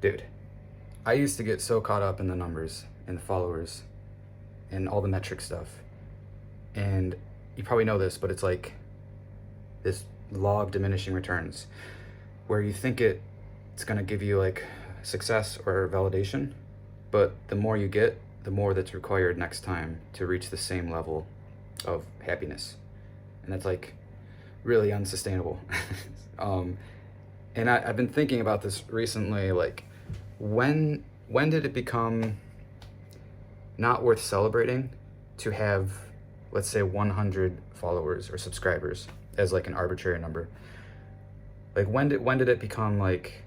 Dude, I used to get so caught up in the numbers and the followers and all the metric stuff. And you probably know this, but it's like this law of diminishing returns where you think it's going to give you like success or validation, but the more you get, the more that's required next time to reach the same level of happiness. And that's like really unsustainable. And I've been thinking about this recently, like when did it become not worth celebrating to have, let's say, 100 followers or subscribers as like an arbitrary number? Like when did it become like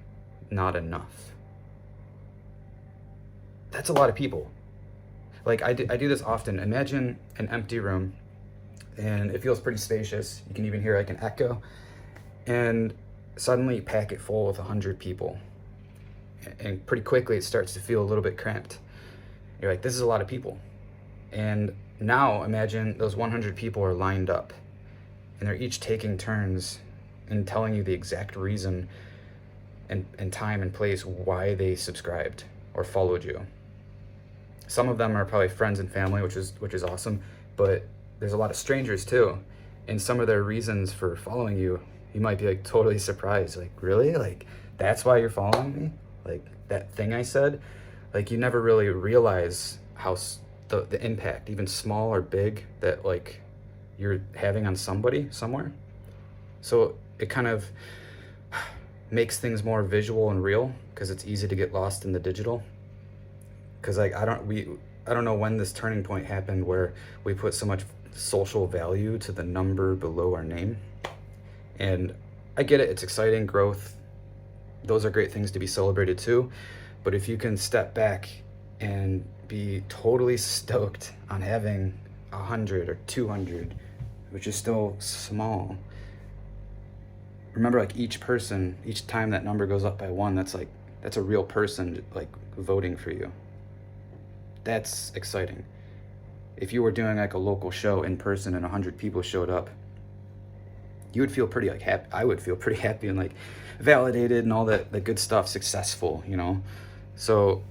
not enough? That's a lot of people. Like I do this often. Imagine an empty room and it feels pretty spacious. You can even hear like an echo. And suddenly you pack it full with 100 people. And pretty quickly it starts to feel a little bit cramped. You're like, this is a lot of people. And now imagine those 100 people are lined up and they're each taking turns and telling you the exact reason and time and place why they subscribed or followed you. Some of them are probably friends and family, which is awesome, but there's a lot of strangers too. And some of their reasons for following you, you might be like totally surprised. Like, really? Like, that's why you're following me? Like that thing I said? Like you never really realize how the impact, even small or big, that like you're having on somebody somewhere. So it kind of makes things more visual and real because it's easy to get lost in the digital. Because like I don't know when this turning point happened where we put so much social value to the number below our name. And I get it, it's exciting, growth. Those are great things to be celebrated too. But if you can step back and be totally stoked on having 100 or 200, which is still small. Remember, like each person, each time that number goes up by one, that's a real person like voting for you. That's exciting. If you were doing like a local show in person and 100 people showed up, you would feel pretty like happy. I would feel pretty happy and like validated and all that, the good stuff, successful, you know? So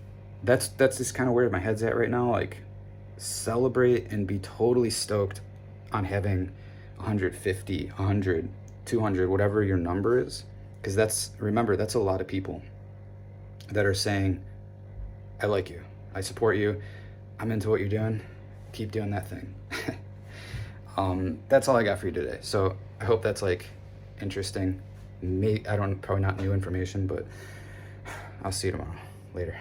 that's just kind of where my head's at right now. Like celebrate and be totally stoked on having 150, 100, 200, whatever your number is. Because remember, that's a lot of people that are saying, I like you, I support you, I'm into what you're doing, keep doing that thing. That's all I got for you today. So I hope that's like interesting. Probably not new information, but I'll see you tomorrow. Later.